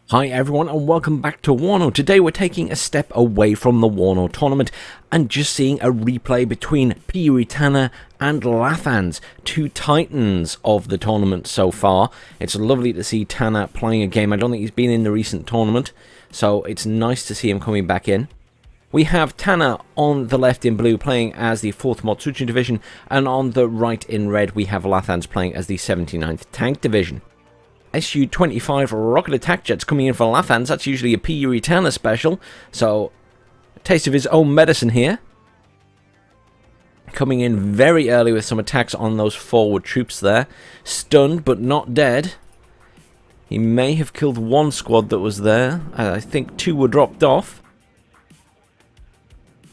Hi everyone and welcome back to WARNO. Today we're taking a step away from the WARNO tournament and just seeing a replay between P.Uri.Tanner and Lathans, two titans of the tournament so far. It's lovely to see Tanner playing a game. I don't think he's been in the recent tournament, so it's nice to see him coming back in. We have Tanner on the left in blue playing as the 4th Motsuchi division, and on the right in red we have Lathans playing as the 79th Tank division. Su-25 rocket attack jets coming in for Lathans. That's usually a P.Uri.Tanner special, so a taste of his own medicine here. Coming in very early with some attacks on those forward troops there. Stunned but not dead. He may have killed one squad that was there. I think 2 were dropped off.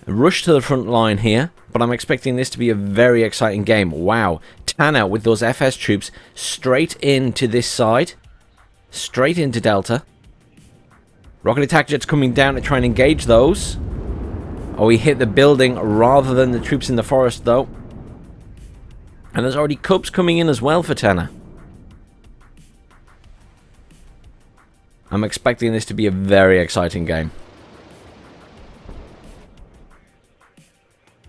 A rush to the front line here, but I'm expecting this to be a very exciting game. Wow, Tanner with those FS troops straight into this side, straight into Delta. Rocket attack jets coming down to try and engage those. Oh, he hit the building rather than the troops in the forest though. And there's already Cubs coming in as well for Tanner. I'm expecting this to be a very exciting game.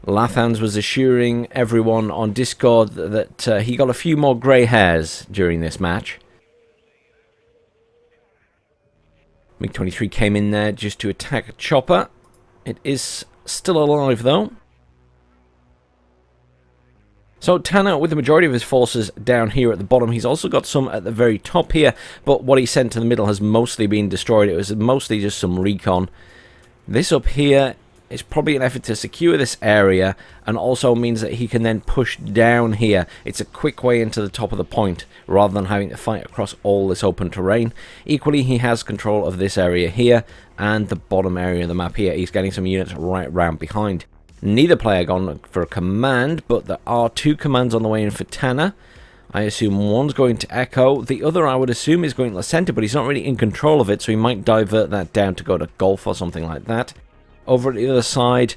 Lathans was assuring everyone on Discord that he got a few more grey hairs during this match. MiG-23 came in there just to attack a chopper. It is still alive though. So Tanner with the majority of his forces down here at the bottom. He's also got some at the very top here, but what he sent to the middle has mostly been destroyed. It was mostly just some recon. This up here is probably an effort to secure this area, and also means that he can then push down here. It's a quick way into the top of the point, rather than having to fight across all this open terrain. Equally, he has control of this area here, and the bottom area of the map here. He's getting some units right round behind. Neither player gone for a command, but there are 2 commands on the way in for Tanner. I assume one's going to Echo, the other I would assume is going to the center, but he's not really in control of it, so he might divert that down to go to Golf or something like that. Over at the other side,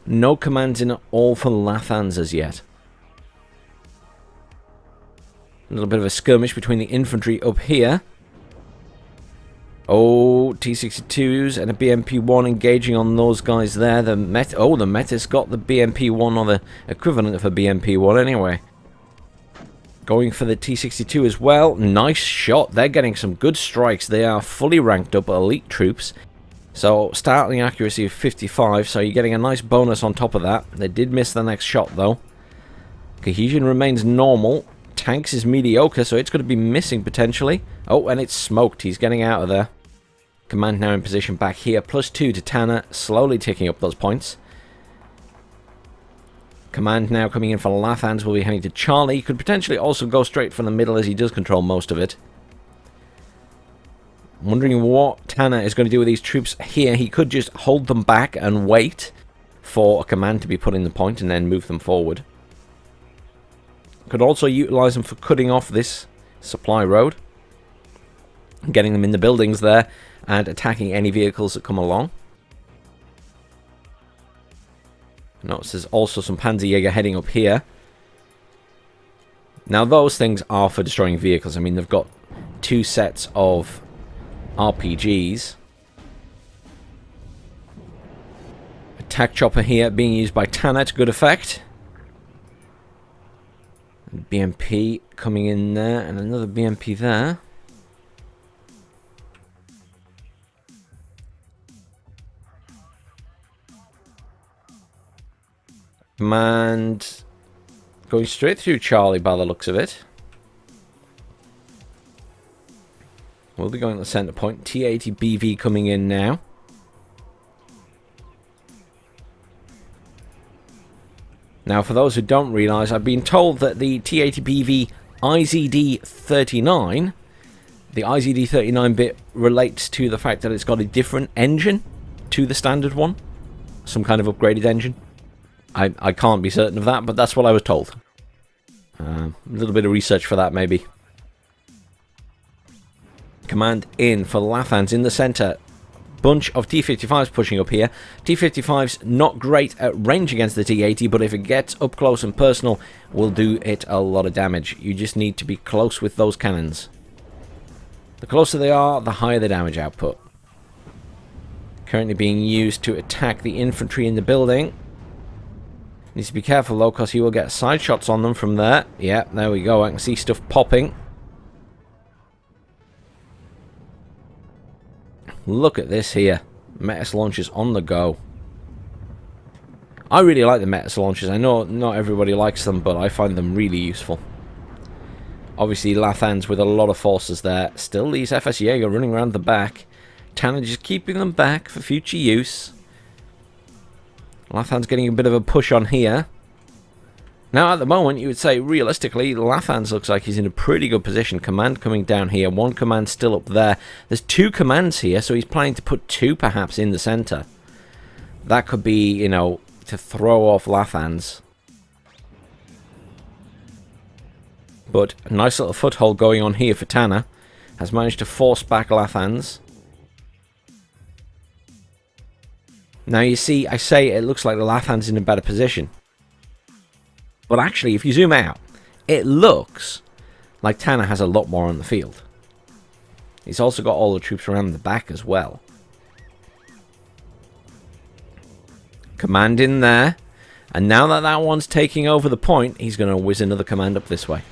no commands in at all for Lathans as yet. A little bit of a skirmish between the infantry up here. Oh, T-62s and a BMP-1 engaging on those guys there. The Meta's got the BMP-1, or the equivalent of a BMP-1 anyway. Going for the T-62 as well. Nice shot. They're getting some good strikes. They are fully ranked up elite troops. So, startling accuracy of 55, so you're getting a nice bonus on top of that. They did miss the next shot, though. Cohesion remains normal. Tanks is mediocre, so it's going to be missing, potentially. Oh, and it's smoked. He's getting out of there. Command now in position back here. +2 to Tanner, slowly ticking up those points. Command now coming in for Lathans. Will be heading to Charlie. He could potentially also go straight for the middle, as he does control most of it. I'm wondering what Tanner is going to do with these troops here. He could just hold them back and wait for a command to be put in the point and then move them forward. Could also utilize them for cutting off this supply road, getting them in the buildings there and attacking any vehicles that come along. Notice there's also some Panzerjäger heading up here. Now those things are for destroying vehicles. I mean, they've got 2 sets of RPGs. Attack chopper here being used by Tanner to good effect. BMP coming in there, and another BMP there. Command going straight through Charlie by the looks of it. We'll be going to the center point. T-80BV coming in now. Now, for those who don't realize, I've been told that the T-80BV IZD39, the IZD39 bit relates to the fact that it's got a different engine to the standard one. Some kind of upgraded engine. I can't be certain of that, but that's what I was told. A little bit of research for that, maybe. Command in for Lathans in the center. Bunch of T-55s pushing up here. T-55's not great at range against the T-80, but if it gets up close and personal, will do it a lot of damage. You just need to be close with those cannons. The closer they are, the higher the damage output. Currently being used to attack the infantry in the building. Needs to be careful though, because he will get side shots on them from there. Yeah, there we go. I can see stuff popping. Look at this here. Metis launchers on the go. I really like the Metis launchers. I know not everybody likes them, but I find them really useful. Obviously, Lathans with a lot of forces there. Still, these FS Jaeger running around the back. Tanner just keeping them back for future use. Lathans getting a bit of a push on here. Now, at the moment, you would say, realistically, Lathans looks like he's in a pretty good position. Command coming down here. One command still up there. There's two commands here, so he's planning to put two, perhaps, in the center. That could be, you know, to throw off Lathans. But a nice little foothold going on here for Tanner. Has managed to force back Lathans. Now you see, I say it looks like the Lathans in a better position. But actually, if you zoom out, it looks like Tanner has a lot more on the field. He's also got all the troops around the back as well. Command in there. And now that that one's taking over the point, he's going to whiz another command up this way.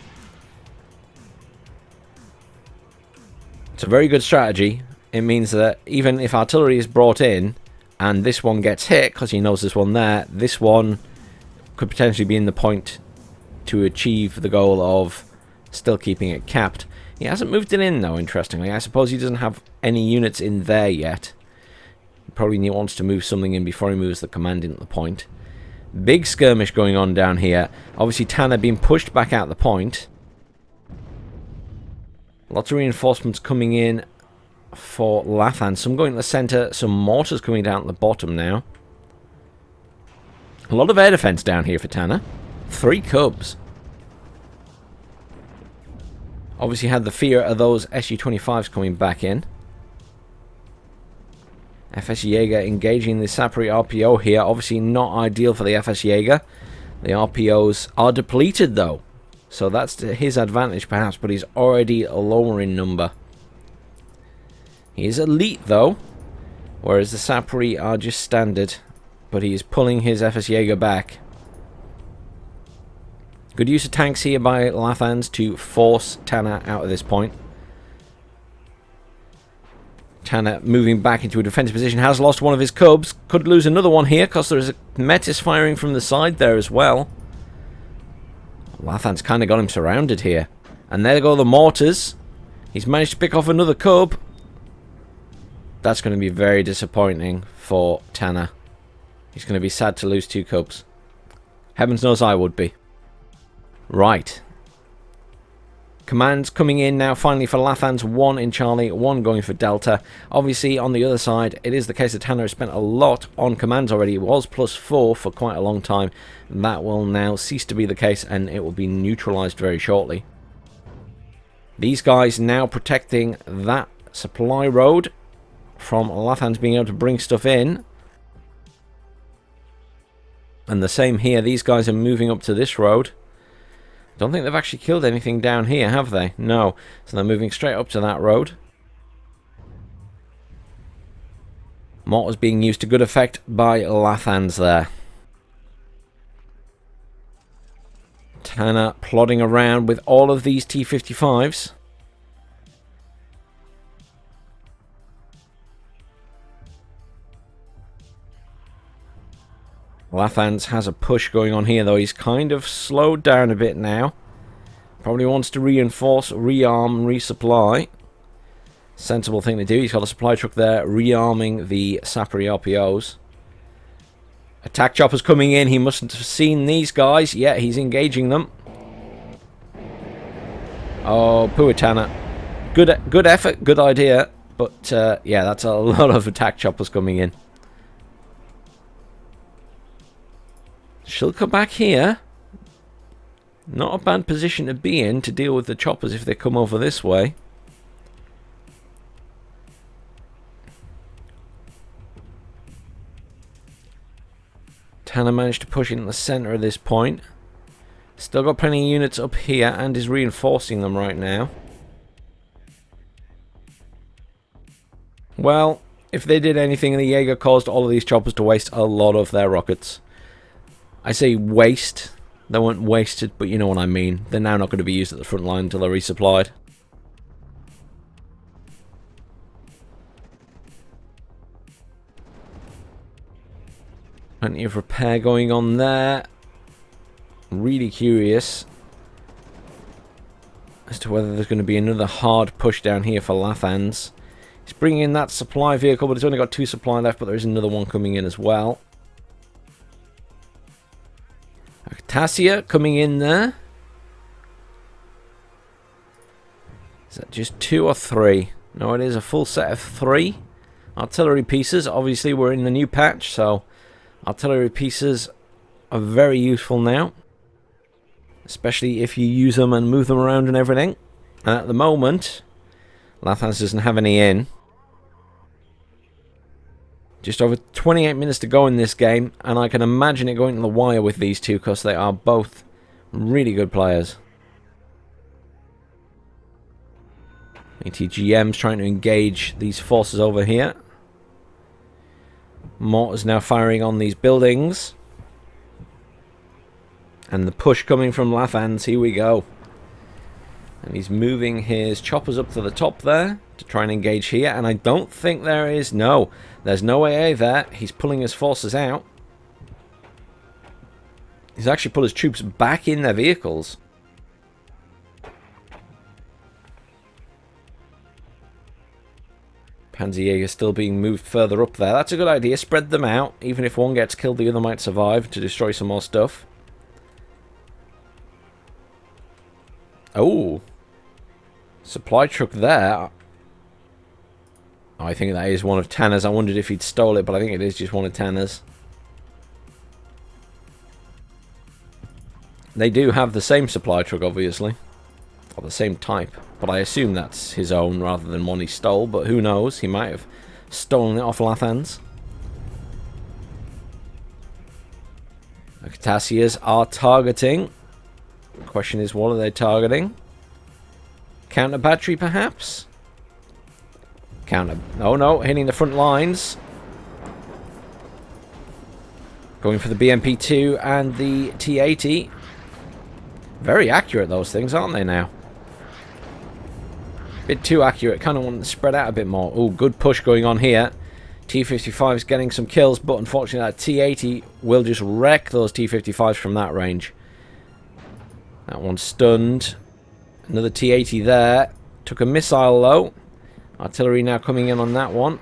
It's a very good strategy. It means that even if artillery is brought in, and this one gets hit, because he knows there's one there, this one could potentially be in the point to achieve the goal of still keeping it capped. He hasn't moved it in, though, interestingly. I suppose he doesn't have any units in there yet. He probably wants to move something in before he moves the command into the point. Big skirmish going on down here. Obviously, Tanner being pushed back out the point. Lots of reinforcements coming in for Lathans. Some going to the centre, some mortars coming down at the bottom now. A lot of air defence down here for Tanner. 3 cubs. Obviously had the fear of those Su-25s coming back in. FS Jaeger engaging the Sapri RPO here. Obviously not ideal for the FS Jaeger. The RPOs are depleted though. So that's to his advantage perhaps, but he's already lower in number. He is elite though, whereas the Sapri are just standard, but he is pulling his FS Jaeger back. Good use of tanks here by Lathans to force Tanner out of this point. Tanner moving back into a defensive position, has lost one of his cubs, could lose another one here because there is a Metis firing from the side there as well. Lathans kind of got him surrounded here. And there go the mortars. He's managed to pick off another cub. That's going to be very disappointing for Tanner. He's going to be sad to lose 2 cubs. Heavens knows I would be. Right. Commands coming in now finally for Lathans. 1 in Charlie, 1 going for Delta. Obviously on the other side it is the case that Tanner has spent a lot on commands already. It was +4 for quite a long time. That will now cease to be the case and it will be neutralized very shortly. These guys now protecting that supply road from Lathans being able to bring stuff in. And the same here, these guys are moving up to this road. Don't think they've actually killed anything down here, have they? No. So they're moving straight up to that road. Mortars being used to good effect by Lathans there. Tanner plodding around with all of these T-55s. Lathans has a push going on here, though. He's kind of slowed down a bit now. Probably wants to reinforce, rearm, resupply. Sensible thing to do. He's got a supply truck there, rearming the Sapri RPOs. Attack choppers coming in. He mustn't have seen these guys. Yeah, he's engaging them. Oh, P.Uri.Tanner. Good effort, good idea. But, yeah, that's a lot of attack choppers coming in. She'll come back here. Not a bad position to be in to deal with the choppers if they come over this way. Tanner managed to push in the center of this point. Still got plenty of units up here and is reinforcing them right now. Well, if they did anything, the Jaeger caused all of these choppers to waste a lot of their rockets. I say waste. They weren't wasted, but you know what I mean. They're now not going to be used at the front line until they're resupplied. Plenty of repair going on there. Really curious as to whether there's going to be another hard push down here for Lathans. He's bringing in that supply vehicle, but he's only got 2 supply left, but there is another one coming in as well. Tassia coming in there. Is that just 2 or 3? No, it is a full set of 3 artillery pieces. Obviously, we're in the new patch, so artillery pieces are very useful now, especially if you use them and move them around and everything. And at the moment, Lathans doesn't have any in. Just over 28 minutes to go in this game, and I can imagine it going to the wire with these two because they are both really good players. ATGM's trying to engage these forces over here. Mortars now firing on these buildings. And the push coming from Lathans, here we go. And he's moving his choppers up to the top there to try and engage here. And I don't think there is... No, there's no AA there. He's pulling his forces out. He's actually put his troops back in their vehicles. Panzerjäger still being moved further up there. That's a good idea. Spread them out. Even if one gets killed, the other might survive to destroy some more stuff. Oh. Supply truck there. Oh, I think that is one of Tanner's. I wondered if he'd stole it, but I think it is just one of Tanner's. They do have the same supply truck, obviously. Or the same type. But I assume that's his own rather than one he stole. But who knows? He might have stolen it off Lathans. The Catassias are targeting. The question is, what are they targeting? Counter battery, perhaps? Counter... Oh, no. Hitting the front lines. Going for the BMP-2 and the T-80. Very accurate, those things, aren't they, now? Bit too accurate. Kind of want to spread out a bit more. Oh, good push going on here. T-55 is getting some kills, but unfortunately that T-80 will just wreck those T-55s from that range. That one's stunned. Another T-80 there. Took a missile, though. Artillery now coming in on that one.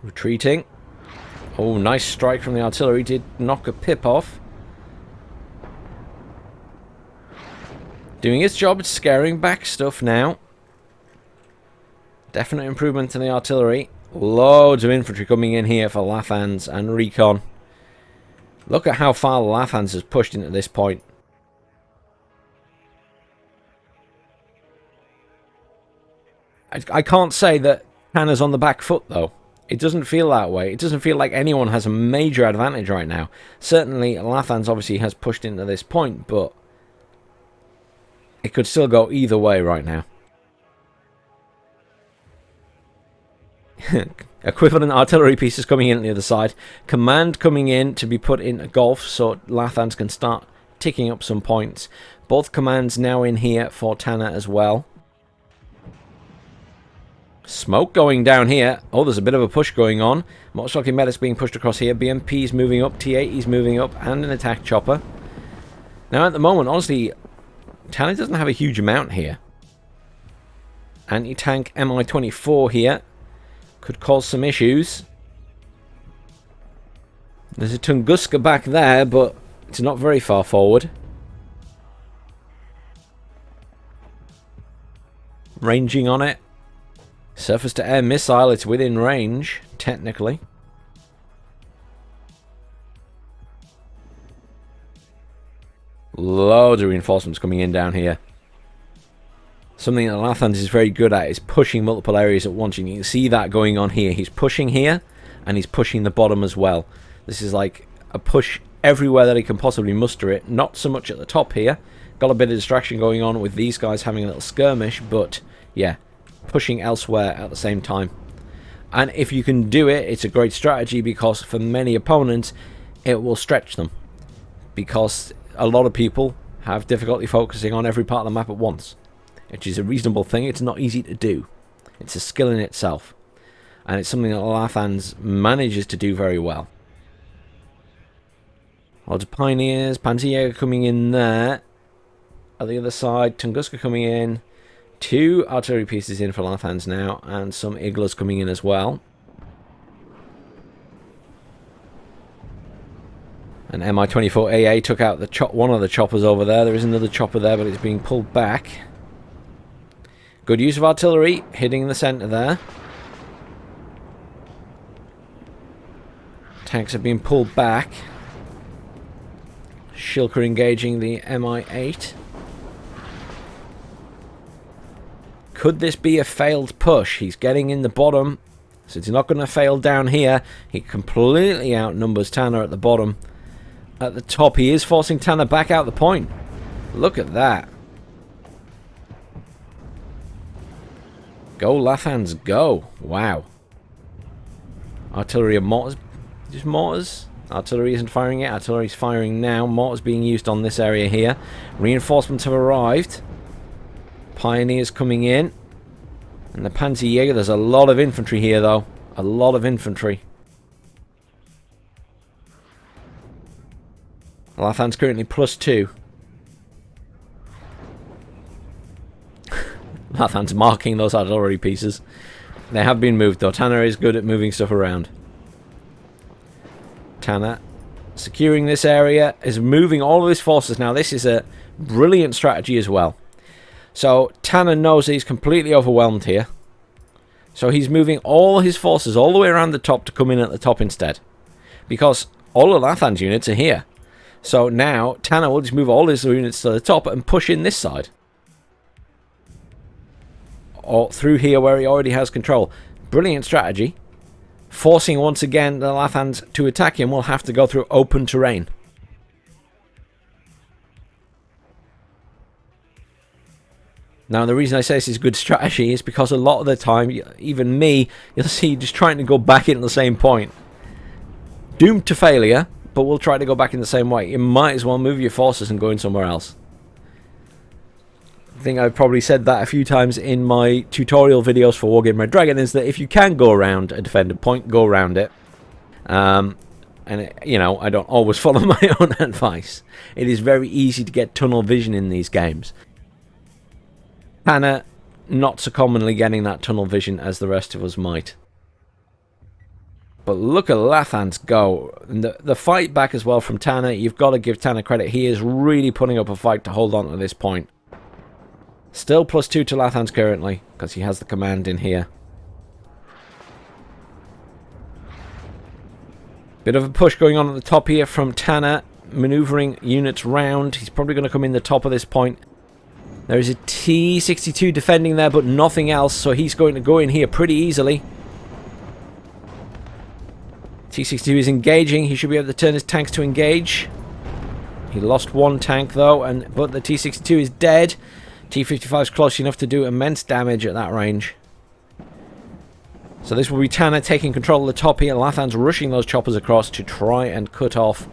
Retreating. Oh, nice strike from the artillery. Did knock a pip off. Doing its job, it's scaring back stuff now. Definite improvement in the artillery. Loads of infantry coming in here for Lathans and recon. Look at how far Lathans has pushed into this point. I can't say that Tanner's on the back foot, though. It doesn't feel that way. It doesn't feel like anyone has a major advantage right now. Certainly, Lathans obviously has pushed into this point, but it could still go either way right now. Equivalent artillery pieces coming in on the other side. Command coming in to be put in a Gulf so Lathans can start ticking up some points. Both commands now in here for Tanner as well. Smoke going down here. Oh, there's a bit of a push going on. Motorcycle medics being pushed across here. BMP's moving up. T-80's moving up. And an attack chopper. Now, at the moment, honestly, Tanner doesn't have a huge amount here. Anti-tank Mi-24 here. Could cause some issues. There's a Tunguska back there, but it's not very far forward. Ranging on it. Surface-to-air missile, it's within range, technically. Loads of reinforcements coming in down here. Something that Lathans is very good at is pushing multiple areas at once. And you can see that going on here. He's pushing here, and he's pushing the bottom as well. This is like a push everywhere that he can possibly muster it. Not so much at the top here. Got a bit of distraction going on with these guys having a little skirmish, but yeah. pushing elsewhere at the same time. And if you can do it, it's a great strategy, because for many opponents it will stretch them, because a lot of people have difficulty focusing on every part of the map at once, which is a reasonable thing. It's not easy to do. It's a skill in itself, and it's something that Lathans manages to do very well. Lots of Pioneers, Panzerjäger coming in there. At the other side, Tunguska coming in. 2 artillery pieces in for Lathans now, and some Iglas coming in as well. And Mi-24AA took out the one of the choppers over there. There is another chopper there, but it's being pulled back. Good use of artillery, hitting the centre there. Tanks are being pulled back. Shilker engaging the Mi-8. Could this be a failed push? He's getting in the bottom, so he's not going to fail down here. He completely outnumbers Tanner at the bottom. At the top, he is forcing Tanner back out the point. Look at that. Go, Lathans, go. Wow. Artillery and mortars. Just mortars. Artillery isn't firing yet. Artillery's firing now. Mortars being used on this area here. Reinforcements have arrived. Pioneers coming in. And the Panzerjäger. There's a lot of infantry here, though. A lot of infantry. Lathans currently +2. Lathans marking those artillery pieces. They have been moved, though. Tanner is good at moving stuff around. Tanner securing this area, is moving all of his forces. Now, this is a brilliant strategy as well. So, Tanner knows he's completely overwhelmed here. So, he's moving all his forces all the way around the top to come in at the top instead. Because all of Lathans' units are here. So, now, Tanner will just move all his units to the top and push in this side. Or through here where he already has control. Brilliant strategy. Forcing once again the Lathans to attack him will have to go through open terrain. Now, the reason I say this is good strategy is because a lot of the time, even me, you'll see just trying to go back in at the same point. Doomed to failure, but we'll try to go back in the same way. You might as well move your forces and go in somewhere else. I think I've probably said that a few times in my tutorial videos for Wargame Red Dragon, is that if you can go around a defended point, go around it. And, you know, I don't always follow my own advice. It is very easy to get tunnel vision in these games. Tanner, not so commonly getting that tunnel vision as the rest of us might. But look at Lathans go. And the fight back as well from Tanner. You've got to give Tanner credit. He is really putting up a fight to hold on to this point. Still +2 to Lathans currently, because he has the command in here. Bit of a push going on at the top here from Tanner. Maneuvering units round. He's probably going to come in the top of this point. There is a T-62 defending there, but nothing else, so he's going to go in here pretty easily. T-62 is engaging. He should be able to turn his tanks to engage. He lost one tank, though, but the T-62 is dead. T-55 is close enough to do immense damage at that range. So this will be Tanner taking control of the top here. Lathans rushing those choppers across to try and cut off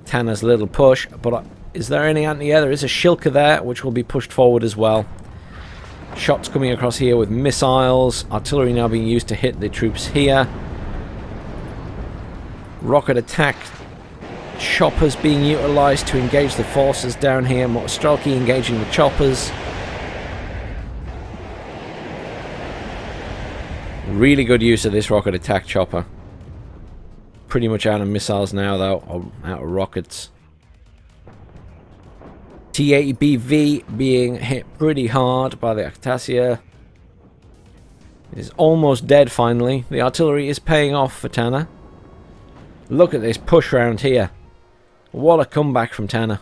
Tanner's little push, but is there any anti-air? There is a Shilker there, which will be pushed forward as well. Shots coming across here with missiles. Artillery now being used to hit the troops here. Rocket attack. Choppers being utilised to engage the forces down here. Strelky engaging the choppers. Really good use of this rocket attack chopper. Pretty much out of missiles now, though. Or out of rockets. T-80BV being hit pretty hard by the Acacia. It is almost dead finally. The artillery is paying off for Tanner. Look at this push round here. What a comeback from Tanner.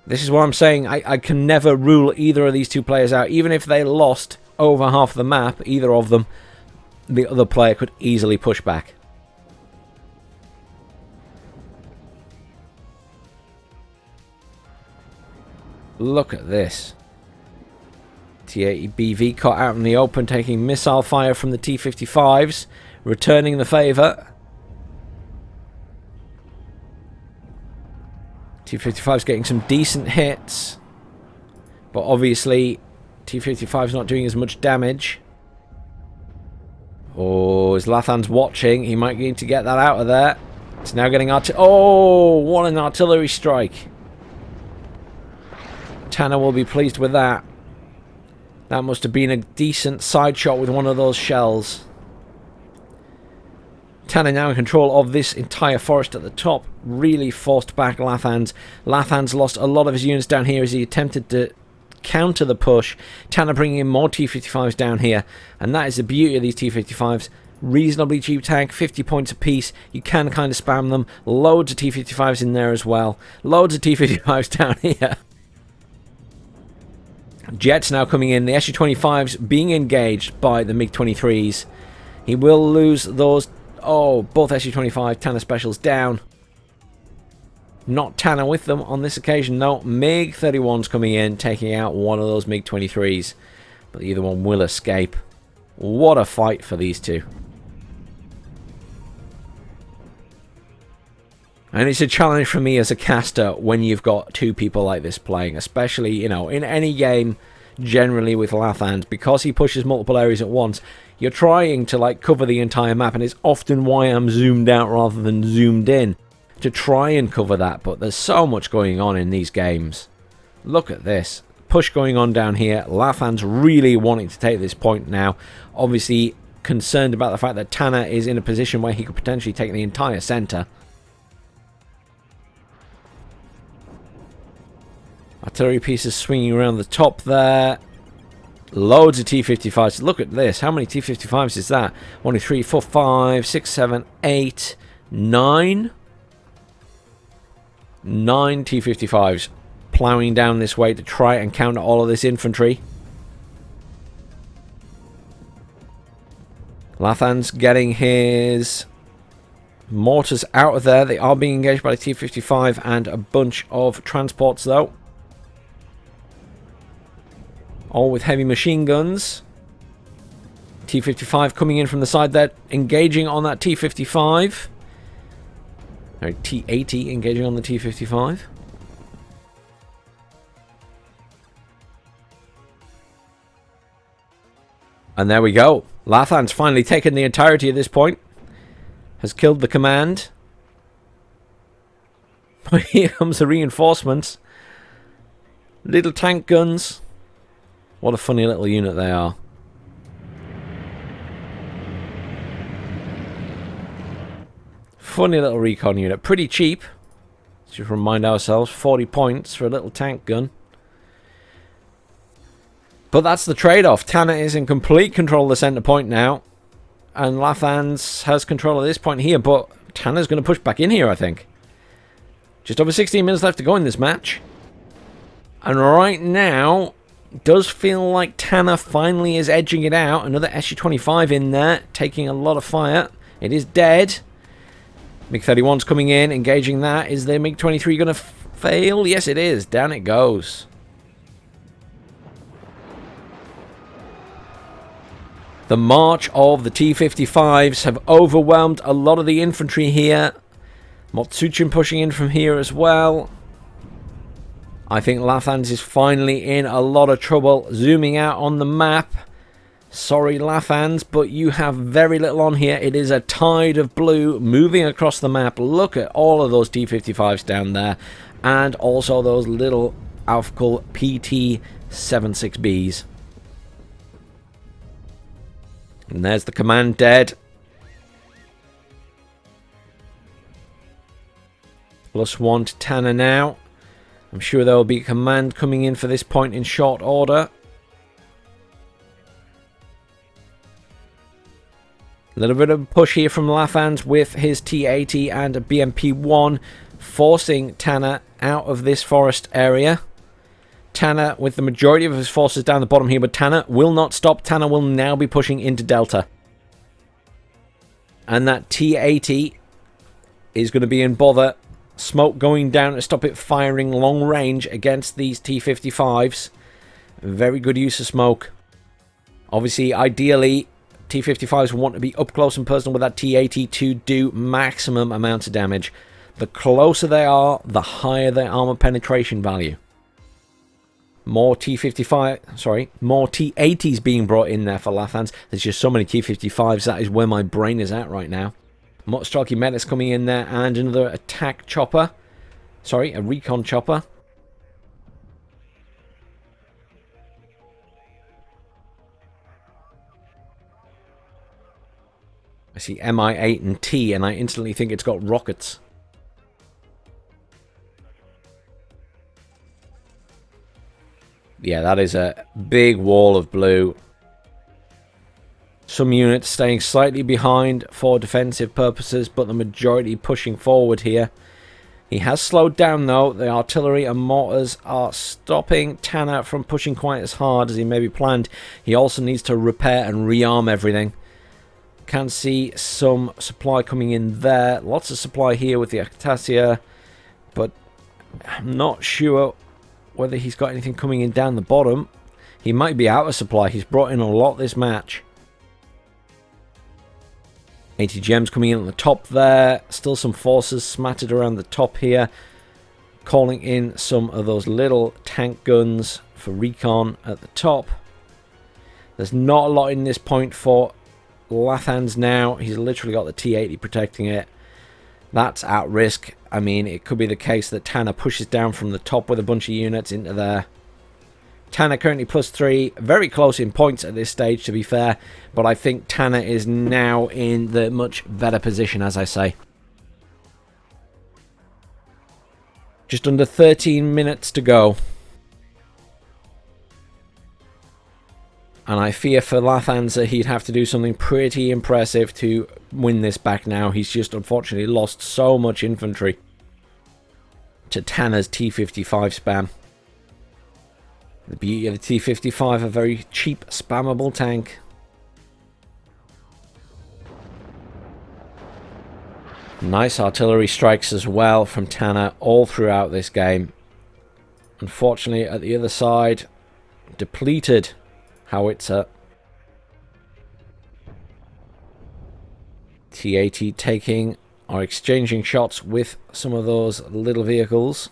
This is what I'm saying. I can never rule either of these two players out. Even if they lost over half the map, either of them, the other player could easily push back. Look at this. T-80 BV caught out in the open, taking missile fire from the T-55s, returning the favour. T-55's getting some decent hits, but obviously T-55's not doing as much damage. Oh, is Lathans watching? He might need to get that out of there. It's now getting oh, what an artillery strike. Tanner will be pleased with that. That must have been a decent side shot with one of those shells. Tanner now in control of this entire forest at the top. Really forced back Lathans. Lathans lost a lot of his units down here as he attempted to counter the push. Tanner bringing in more T-55s down here. And that is the beauty of these T-55s. Reasonably cheap tank, 50 points apiece. You can kind of spam them. Loads of T-55s in there as well. Loads of T-55s down here. Jets now coming in. The Su-25s being engaged by the MiG-23s. He will lose those. Oh, both Su-25 Tanner specials down. Not Tanner with them on this occasion, no. MiG-31's coming in, taking out one of those MiG-23s. But the other one will escape. What a fight for these two. And it's a challenge for me as a caster when you've got two people like this playing. Especially, you know, in any game, generally with Lathans. Because he pushes multiple areas at once, you're trying to, like, cover the entire map. And it's often why I'm zoomed out rather than zoomed in. To try and cover that, but there's so much going on in these games. Look at this. Push going on down here. Lathans really wanting to take this point now. Obviously concerned about the fact that Tanner is in a position where he could potentially take the entire centre. Artillery pieces swinging around the top there. Loads of T-55s. Look at this. How many T-55s is that? 1, 2, 3, 4, 5, 6, 7, 8, 9... 9 T-55s ploughing down this way to try and counter all of this infantry. Lathans getting his mortars out of there. They are being engaged by the T-55 and a bunch of transports though. All with heavy machine guns. T-55 coming in from the side there, engaging on that T-55. T-80 engaging on the T-55. And there we go. Lathans finally taken the entirety of this point. Has killed the command. Here comes the reinforcements. Little tank guns. What a funny little unit they are. Funny little recon unit. Pretty cheap. Let's just remind ourselves. 40 points for a little tank gun. But that's the trade-off. Tanner is in complete control of the centre point now. And Lathans has control of this point here. But Tanner's going to push back in here, I think. Just over 16 minutes left to go in this match. And right now, it does feel like Tanner finally is edging it out. Another Su-25 in there, taking a lot of fire. It is dead. MiG-31's coming in, engaging that. Is the MiG-23 going to fail? Yes, it is. Down it goes. The march of the T-55s have overwhelmed a lot of the infantry here. Motsuchin pushing in from here as well. I think Lathans is finally in a lot of trouble. Zooming out on the map. Sorry, Lathans, but you have very little on here. It is a tide of blue moving across the map. Look at all of those T-55s down there. And also those little Aufkul PT-76Bs. And there's the command dead. +1 to Tanner now. I'm sure there will be a command coming in for this point in short order. A little bit of a push here from Lathans with his T-80 and a BMP-1, forcing Tanner out of this forest area. Tanner with the majority of his forces down the bottom here, but Tanner will not stop. Tanner will now be pushing into Delta. And that T-80 is going to be in bother. Smoke going down to stop it firing long range against these T-55s. Very good use of smoke. Obviously, ideally, T-55s want to be up close and personal with that T-80 to do maximum amount of damage. The closer they are, the higher their armor penetration value. More more T-80s being brought in there for Lathans. There's just so many T-55s. That is where my brain is at right now. Motostrelky medics coming in there, and another attack chopper. Sorry, a recon chopper. I see Mi-8 and T, and I instantly think it's got rockets. Yeah, that is a big wall of blue. Some units staying slightly behind for defensive purposes, but the majority pushing forward here. He has slowed down, though. The artillery and mortars are stopping Tanner from pushing quite as hard as he maybe planned. He also needs to repair and rearm everything. Can see some supply coming in there. Lots of supply here with the Acacia, but I'm not sure whether he's got anything coming in down the bottom. He might be out of supply. He's brought in a lot this match. 80 gems coming in at the top there. Still some forces smattered around the top here. Calling in some of those little tank guns for recon at the top. There's not a lot in this point for Lathans now. He's literally got the T-80 protecting it. That's at risk. I mean, it could be the case that Tanner pushes down from the top with a bunch of units into there. Tanner currently +3. Very close in points at this stage, to be fair. But I think Tanner is now in the much better position, as I say. Just under 13 minutes to go. And I fear for Lathans that he'd have to do something pretty impressive to win this back now. He's just unfortunately lost so much infantry to Tanner's T-55 spam. The beauty of the T-55, a very cheap, spammable tank. Nice artillery strikes as well from Tanner all throughout this game. Unfortunately, at the other side, depleted howitzer. T-80 taking or exchanging shots with some of those little vehicles.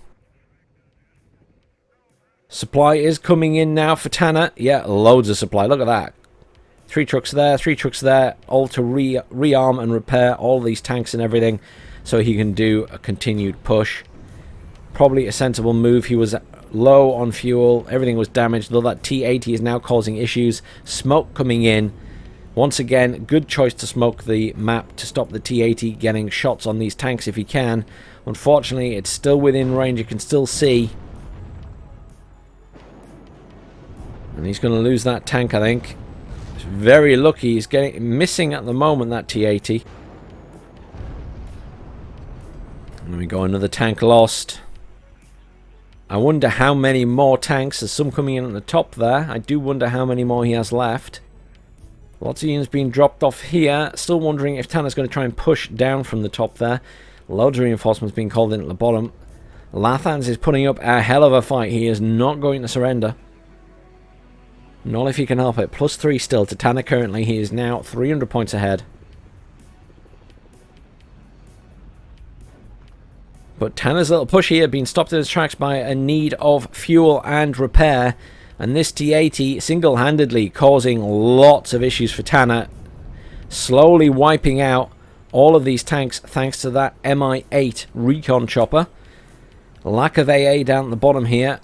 Supply is coming in now for Tanner. Yeah, loads of supply. Look at that. 3 trucks there, 3 trucks there. All to rearm and repair all these tanks and everything so he can do a continued push. Probably a sensible move. He was low on fuel. Everything was damaged, though that T-80 is now causing issues. Smoke coming in. Once again, good choice to smoke the map to stop the T-80 getting shots on these tanks if he can. Unfortunately, it's still within range. You can still see. And he's going to lose that tank, I think. He's very lucky. He's missing at the moment, that T-80. And there we go, another tank lost. I wonder how many more tanks. There's some coming in at the top there. I do wonder how many more he has left. Lots of units being dropped off here. Still wondering if Tanner's going to try and push down from the top there. Loads of reinforcements being called in at the bottom. Lathans is putting up a hell of a fight. He is not going to surrender. Not if he can help it. +3 still to Tanner currently. He is now 300 points ahead. But Tanner's little push here being stopped in his tracks by a need of fuel and repair. And this T-80 single-handedly causing lots of issues for Tanner. Slowly wiping out all of these tanks thanks to that Mi-8 recon chopper. Lack of AA down at the bottom here.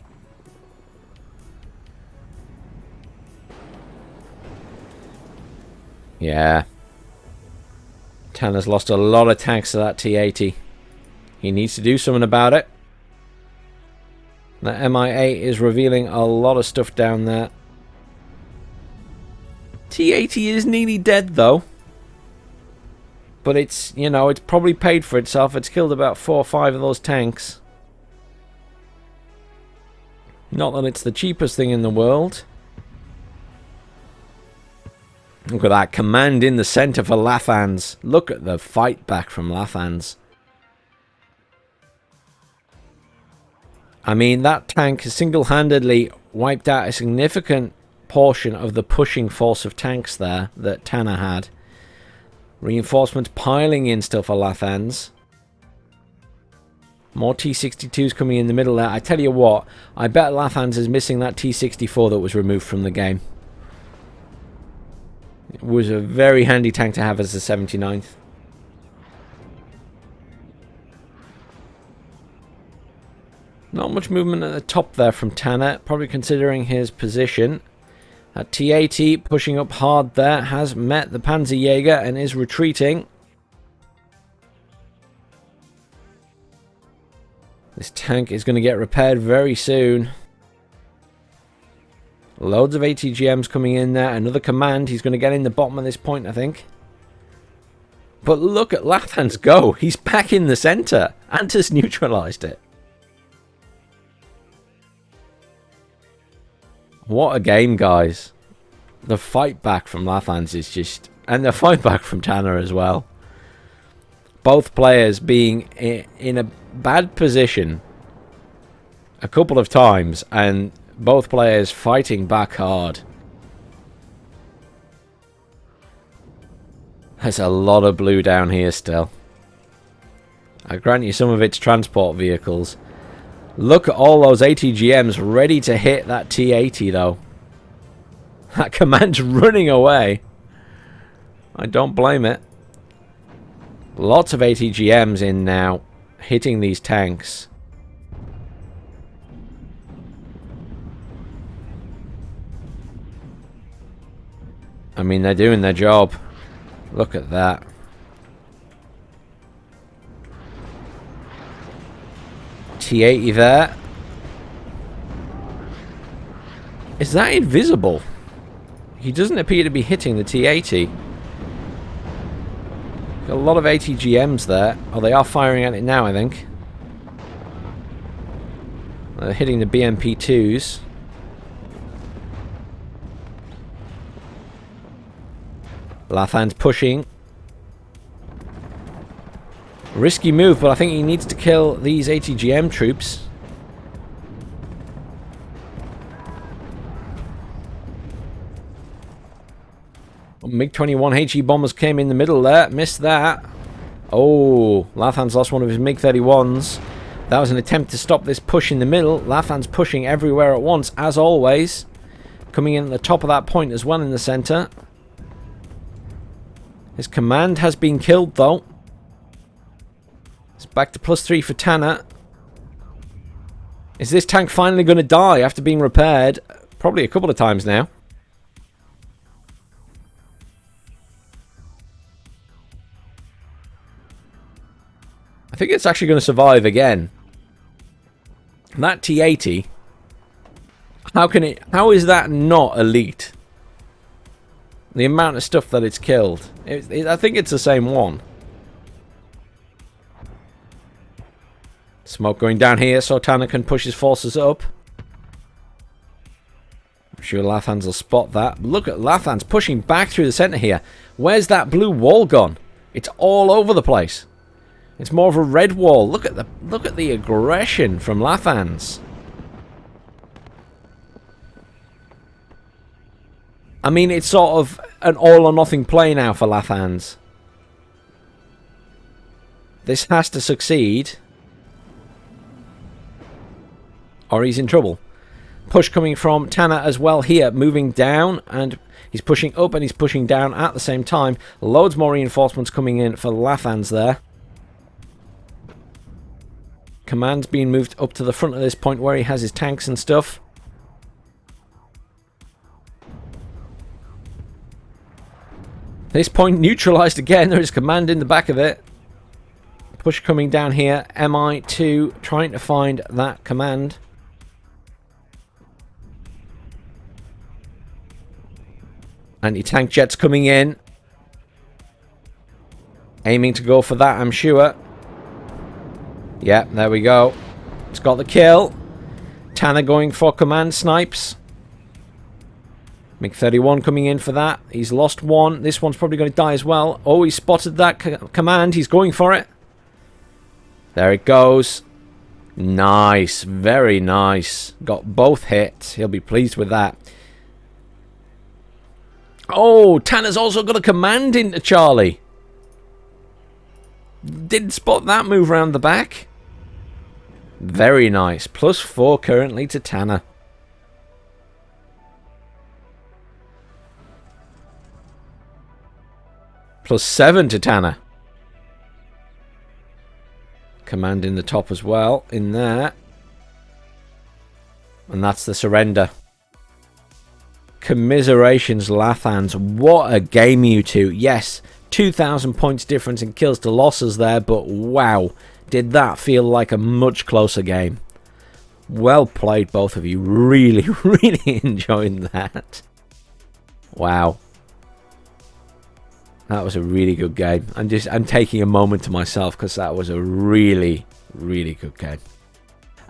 Yeah. Tanner's lost a lot of tanks to that T-80. He needs to do something about it. That Mi-8 is revealing a lot of stuff down there. T-80 is nearly dead, though. But it's, you know, it's probably paid for itself. It's killed about 4 or 5 of those tanks. Not that it's the cheapest thing in the world. Look at that. Command in the center for Lathans. Look at the fight back from Lathans. I mean, that tank single-handedly wiped out a significant portion of the pushing force of tanks there that Tanner had. Reinforcements piling in still for Lathans. More T-62s coming in the middle there. I tell you what, I bet Lathans is missing that T-64 that was removed from the game. It was a very handy tank to have as the 79th. Not much movement at the top there from Tanner, probably considering his position. That T-80 pushing up hard there has met the Panzerjäger and is retreating. This tank is going to get repaired very soon. Loads of ATGMs coming in there. Another command. He's going to get in the bottom of this point, I think. But look at Lathans go. He's back in the center. Antis neutralized it. What a game, guys. The fight back from Lathans is just... And the fight back from Tanner as well. Both players being in a bad position a couple of times, and both players fighting back hard. There's a lot of blue down here still. I grant you some of it's transport vehicles. Look at all those ATGMs ready to hit that T-80 though. That command's running away. I don't blame it. Lots of ATGMs in now, hitting these tanks. I mean, they're doing their job. Look at that. T-80 there. Is that invisible? He doesn't appear to be hitting the T-80. Got a lot of ATGMs there. Oh, they are firing at it now, I think. They're hitting the BMP-2s. Lathans pushing. Risky move, but I think he needs to kill these ATGM troops. MiG-21 HE bombers came in the middle there. Missed that. Oh, Lathans lost one of his MiG-31s. That was an attempt to stop this push in the middle. Lathans pushing everywhere at once, as always. Coming in at the top of that point as well in the center. His command has been killed, though. It's back to +3 for Tanner. Is this tank finally going to die after being repaired? Probably a couple of times now. I think it's actually going to survive again. That T-80. How is that not elite? The amount of stuff that it's killed. I think it's the same one. Smoke going down here so Tanner can push his forces up. I'm sure Lathans will spot that. Look at Lathans pushing back through the center here. Where's that blue wall gone? It's all over the place. It's more of a red wall. Look at the aggression from Lathans. I mean, it's sort of an all or nothing play now for Lathans. This has to succeed, or he's in trouble. Push coming from Tanner as well here, moving down, and he's pushing up and he's pushing down at the same time. Loads more reinforcements coming in for Lathans there. Command's being moved up to the front of this point where he has his tanks and stuff. This point neutralized again. There is command in the back of it. Push coming down here. MI2 trying to find that command. Anti-tank jets coming in. Aiming to go for that, I'm sure. Yeah, there we go. It's got the kill. Tanner going for command snipes. MiG-31 coming in for that. He's lost one. This one's probably going to die as well. Oh, he spotted that command. He's going for it. There it goes. Nice. Very nice. Got both hits. He'll be pleased with that. Oh, Tanner's also got a command into Charlie. Didn't spot that move around the back. Very nice. +4 currently to Tanner. +7 to Tanner. Command in the top as well. In there. And that's the surrender. Commiserations, Lathans. What a game, you two. Yes, 2,000 points difference in kills to losses there, but wow, did that feel like a much closer game. Well played, both of you. Really, really enjoying that. Wow. That was a really good game. I'm taking a moment to myself because that was a really, really good game.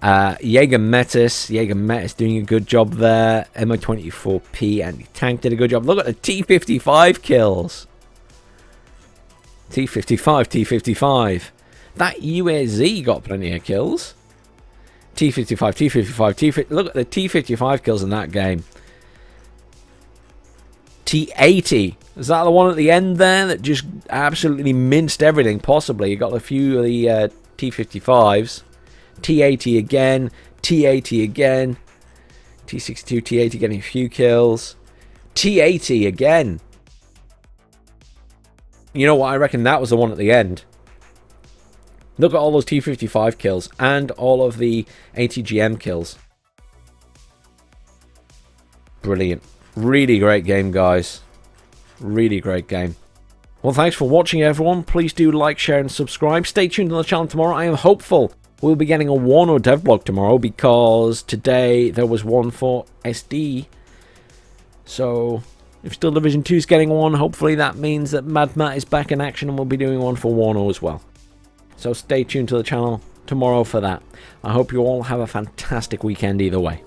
Jaeger Metis doing a good job there. MO24P anti-tank did a good job. Look at the T55 kills. T55. That UAZ got plenty of kills. T55. Look at the T55 kills in that game. T80. Is that the one at the end there that just absolutely minced everything, possibly? You got a few of the T55s. T80 again. T80 again. T62, T80 getting a few kills. T80 again. You know what? I reckon that was the one at the end. Look at all those T55 kills and all of the ATGM kills. Brilliant. Really great game, guys. Really great game. Well, thanks for watching, everyone. Please do like, share, and subscribe. Stay tuned on the channel tomorrow. I am hopeful we'll be getting a WARNO devlog tomorrow because today there was one for SD. So, if Still Division 2 is getting one, hopefully that means that Mad Matt is back in action and we'll be doing one for WARNO as well. So stay tuned to the channel tomorrow for that. I hope you all have a fantastic weekend either way.